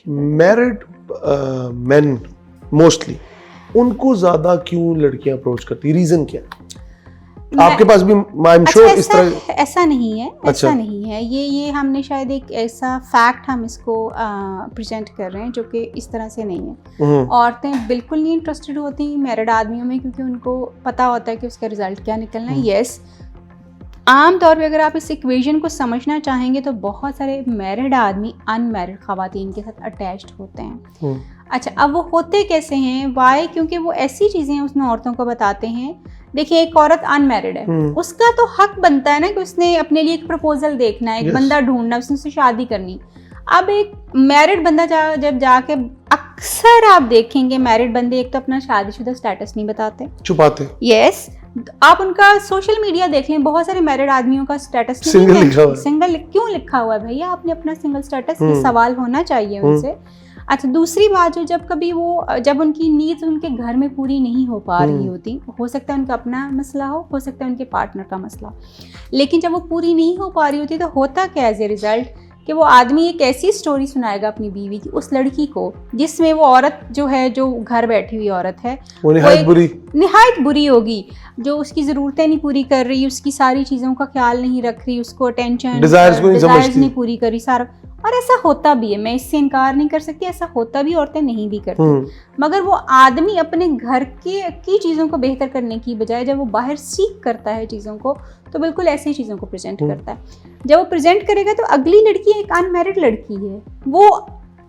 Married main mostly, उनको ज्यादा क्यों लड़कियां अप्रोच करती, रीजन क्या है? आपके पास भी आई एम श्योर इस तरह ऐसा नहीं है, अच्छा। ऐसा नहीं है, ये हमने शायद एक ऐसा फैक्ट हम इसको प्रेजेंट कर रहे हैं जो कि इस तरह से नहीं है। औरतें बिल्कुल नहीं इंटरेस्टेड होती मैरिड आदमियों में, क्योंकि उनको पता होता है कि उसका रिजल्ट क्या निकलना है। यस, आम तौर पे अगर आप इस इक्वेशन को समझना चाहेंगे तो बहुत सारे मैरिड आदमी अनमैरिड खवातीन के साथ अटैच्ड होते हैं। अच्छा, अब वो होते कैसे हैं, वाई? क्योंकि वो ऐसी चीज़ें उसमें औरतों को बताते हैं। देखिए, एक औरत अनमैरिड है, उसका तो हक बनता है ना कि उसने अपने लिए एक प्रपोजल देखना है, एक बंदा ढूंढना, उसने शादी करनी। अब एक मैरिड बंदा जब जाके, अक्सर आप देखेंगे मैरिड बंदे एक तो अपना शादीशुदा स्टेटस नहीं बताते, छुपाते। यस, आप उनका सोशल मीडिया देख लें, बहुत सारे मैरिड आदमियों का स्टेटस सिंगल क्यों लिखा हुआ है भैया? आपने अपना सिंगल स्टेटस, ये सवाल होना चाहिए उनसे। अच्छा, दूसरी बात, जब उनकी नीड्स उनके घर में पूरी नहीं हो पा रही होती, हो सकता है उनका अपना मसला हो सकता है उनके पार्टनर का मसला, लेकिन जब वो पूरी नहीं हो पा रही होती तो होता क्या एज ए रिजल्ट कि वो आदमी एक ऐसी स्टोरी सुनाएगा अपनी बीवी की, उस लड़की को, जिसमें वो औरत जो है, जो घर बैठी हुई औरत है, वो निहायत बुरी होगी, जो उसकी ज़रूरतें नहीं पूरी कर रही, उसकी सारी चीज़ों का ख्याल नहीं रख रही, उसको अटेंशन डिजायर्स नहीं पूरी कर रही सारा। और ऐसा होता भी है, मैं इससे इनकार नहीं कर सकती, ऐसा होता भी, औरतें नहीं भी करती। मगर वो आदमी अपने घर की चीज़ों को बेहतर करने की बजाय जब वो बाहर सीख करता है चीज़ों को, तो बिल्कुल ऐसी ही चीज़ों को प्रेजेंट करता है। जब वो प्रेजेंट करेगा तो अगली लड़की एक अनमैरिड लड़की है, वो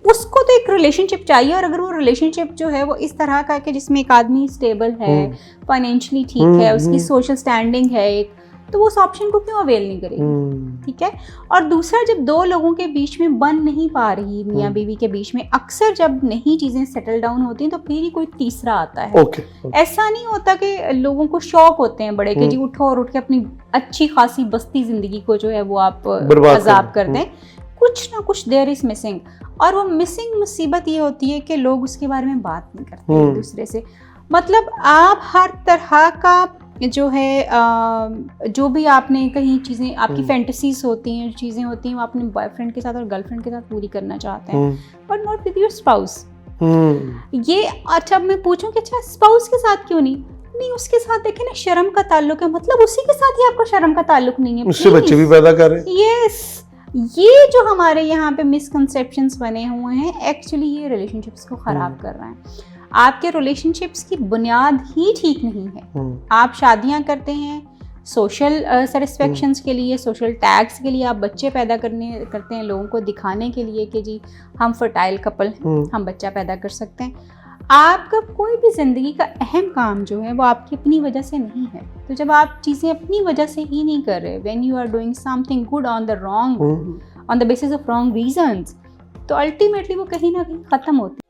उसको तो एक रिलेशनशिप चाहिए, और अगर वो रिलेशनशिप जो है वो इस तरह का है कि जिसमें एक आदमी स्टेबल है, फाइनेंशियली ठीक है, उसकी सोशल स्टैंडिंग है एक, तो वो उस ऑप्शन को क्यों अवेल नहीं करेगी? ठीक है। और दूसरा, जब दो लोगों के बीच में बन नहीं पा रही, मियाँ बीवी के बीच में, अक्सर जब नहीं चीजें सेटल डाउन होती हैं तो फिर ही कोई तीसरा आता है। ऐसा नहीं होता कि लोगों को शौक होते हैं बड़े कि जी उठो और उठ के अपनी अच्छी खासी बस्ती जिंदगी को जो है वो आप अजाब कर दें। कुछ ना कुछ देयर इज मिसिंग, और वो मिसिंग मुसीबत ये होती है कि लोग उसके बारे में बात नहीं करते एक दूसरे से। मतलब आप हर तरह का जो है जो भी आपने कहीं चीज़ें, आपकी फैंटेसीज होती हैं, चीज़ें होती हैं, वो अपने बॉयफ्रेंड के साथ और गर्लफ्रेंड के साथ पूरी करना चाहते हैं, but not with your spouse. ये अच्छा, मैं पूछूं कि अच्छा स्पाउस के साथ क्यों नहीं, उसके साथ देखें ना, शर्म का ताल्लुक है, मतलब उसी के साथ ही आपका शर्म का ताल्लुक नहीं है, उससे बच्चे भी पैदा कर रहे हैं। यस, ये जो हमारे यहाँ पे मिसकंसेप्शंस बने हुए हैं, एक्चुअली ये रिलेशनशिप्स को खराब कर रहे हैं। आपके रिलेशनशिप्स की बुनियाद ही ठीक नहीं है। आप शादियां करते हैं सोशल सेटिस्फेक्शंस के लिए, सोशल टैग्स के लिए, आप बच्चे पैदा करते हैं लोगों को दिखाने के लिए कि जी हम फर्टाइल कपल हैं, हम बच्चा पैदा कर सकते हैं। आपका कोई भी ज़िंदगी का अहम काम जो है वो आपकी अपनी वजह से नहीं है। तो जब आप चीज़ें अपनी वजह से ही नहीं कर रहे, when you are doing something good on the wrong, on the basis of wrong reasons, तो अल्टीमेटली वो कहीं ना कहीं ख़त्म होती है।